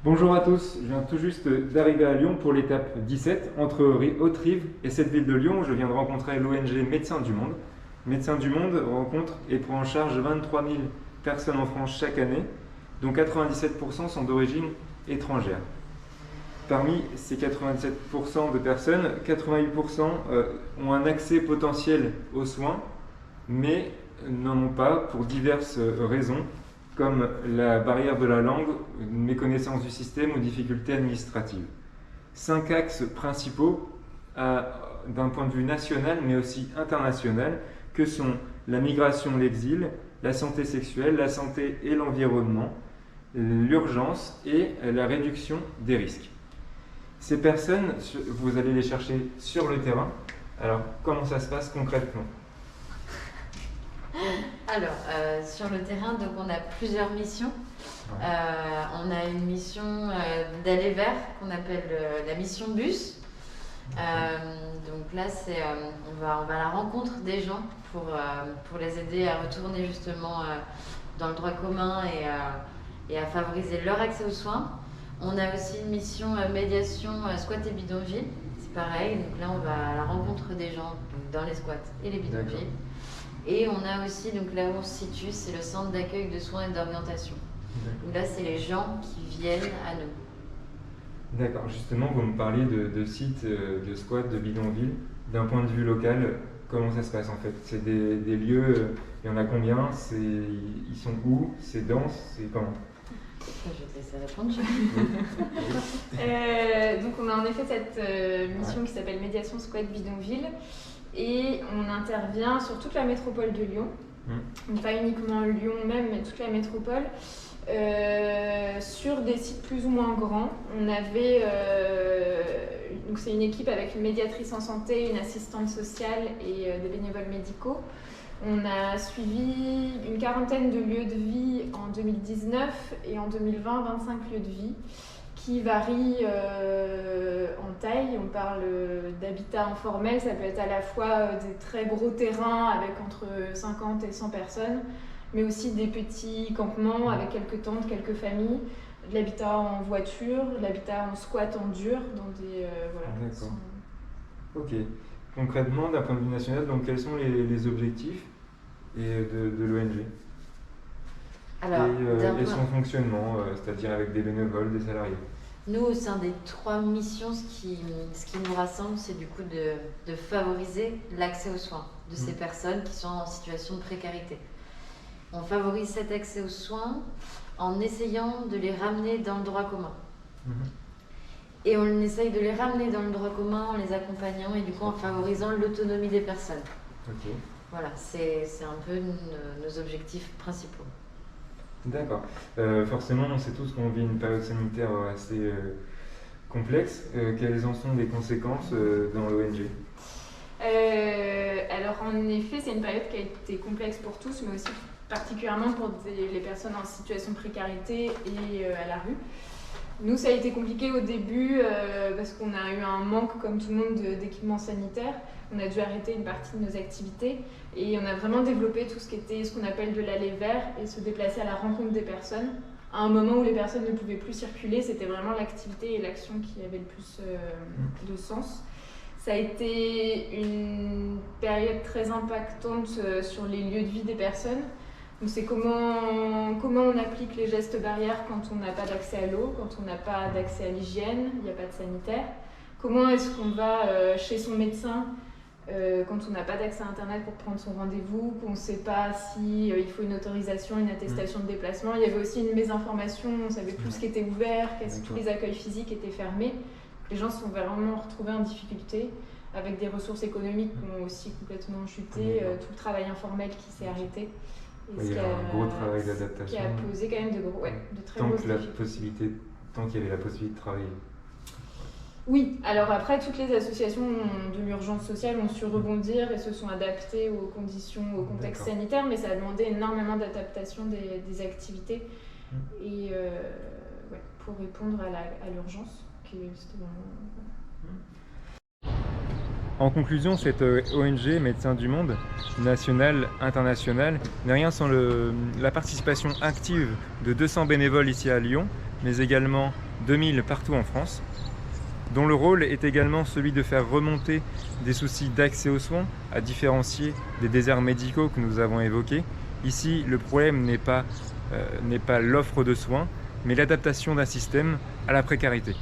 Bonjour à tous, je viens tout juste d'arriver à Lyon pour l'étape 17 entre Haute-Rive et cette ville de Lyon où je viens de rencontrer l'ONG Médecins du Monde. Médecins du Monde rencontre et prend en charge 23 000 personnes en France chaque année, dont 97% sont d'origine étrangère. Parmi ces 97% de personnes, 88% ont un accès potentiel aux soins, mais n'en ont pas pour diverses raisons, comme la barrière de la langue, une méconnaissance du système ou difficultés administratives. 5 axes principaux d'un point de vue national mais aussi international, que sont la migration, l'exil, la santé sexuelle, la santé et l'environnement, l'urgence et la réduction des risques. Ces personnes, vous allez les chercher sur le terrain. Alors, comment ça se passe concrètement ? Alors, sur le terrain, donc on a plusieurs missions. Ouais. On a une mission d'aller vers qu'on appelle la mission bus. Donc là, on va à la rencontre des gens pour les aider à retourner justement dans le droit commun et à favoriser leur accès aux soins. On a aussi une mission médiation squat et bidonville. C'est pareil, donc là on va à la rencontre des gens donc dans les squats et les bidonvilles. D'accord. Et on a aussi, donc là où on se situe, c'est le centre d'accueil de soins et d'orientation. Donc là, c'est les gens qui viennent à nous. D'accord, justement, vous me parliez de sites de squat, de bidonville. D'un point de vue local, comment ça se passe en fait ? C'est des lieux, il y en a combien ? Ils sont où ? C'est dense ? C'est comment ? Je vais te laisser répondre. Donc on a en effet cette mission qui s'appelle Médiation Squat Bidonville et on intervient sur toute la métropole de Lyon, donc pas uniquement Lyon même, mais toute la métropole, sur des sites plus ou moins grands. On avait, donc c'est une équipe avec une médiatrice en santé, une assistante sociale et des bénévoles médicaux. On a suivi une quarantaine de lieux de vie en 2019 et en 2020, 25 lieux de vie qui varient en taille. On parle d'habitat informel, ça peut être à la fois des très gros terrains avec entre 50 et 100 personnes, mais aussi des petits campements avec quelques tentes, quelques familles, de l'habitat en voiture, de l'habitat en squat en dur, dans des... voilà. D'accord. Ok. Concrètement, d'un point de vue national, donc quels sont les objectifs de l'ONG Alors, et son fonctionnement, c'est-à-dire avec des bénévoles, des salariés? nous, au sein des 3 missions, ce qui nous rassemble, c'est du coup de favoriser l'accès aux soins de ces personnes qui sont en situation de précarité. On favorise cet accès aux soins en essayant de les ramener dans le droit commun. Et on essaye de les ramener dans le droit commun en les accompagnant et du coup en favorisant l'autonomie des personnes. Ok. Voilà, c'est un peu nos objectifs principaux. D'accord. Forcément, on sait tous qu'on vit une période sanitaire assez complexe. Quelles en sont les conséquences dans l'ONG ? Alors en effet, c'est une période qui a été complexe pour tous, mais aussi particulièrement pour les personnes en situation de précarité et à la rue. Nous, ça a été compliqué au début parce qu'on a eu un manque, comme tout le monde, d'équipements sanitaires. On a dû arrêter une partie de nos activités et on a vraiment développé tout ce qui était ce qu'on appelle de l'aller vers et se déplacer à la rencontre des personnes. À un moment où les personnes ne pouvaient plus circuler, c'était vraiment l'activité et l'action qui avaient le plus de sens. Ça a été une période très impactante sur les lieux de vie des personnes. Donc c'est comment on applique les gestes barrières quand on n'a pas d'accès à l'eau, quand on n'a pas d'accès à l'hygiène, il n'y a pas de sanitaire. Comment est-ce qu'on va chez son médecin quand on n'a pas d'accès à Internet pour prendre son rendez-vous, qu'on ne sait pas si il faut une autorisation, une attestation de déplacement. Il y avait aussi une mésinformation, on ne savait plus ce qui était ouvert, tous les accueils physiques étaient fermés. Les gens se sont vraiment retrouvés en difficulté avec des ressources économiques qui ont aussi complètement chuté, tout le travail informel qui s'est arrêté. Il y a un gros travail d'adaptation. Qui a posé quand même de très grosses difficultés. Tant qu'il y avait la possibilité de travailler. Oui, alors après, toutes les associations de l'urgence sociale ont su rebondir et se sont adaptées aux conditions, au contexte sanitaire, mais ça a demandé énormément d'adaptation des activités et pour répondre à l'urgence. En conclusion, cette ONG Médecins du Monde, nationale, internationale, n'est rien sans la participation active de 200 bénévoles ici à Lyon, mais également 2000 partout en France, dont le rôle est également celui de faire remonter des soucis d'accès aux soins, à différencier des déserts médicaux que nous avons évoqués. Ici, le problème n'est pas l'offre de soins, mais l'adaptation d'un système à la précarité.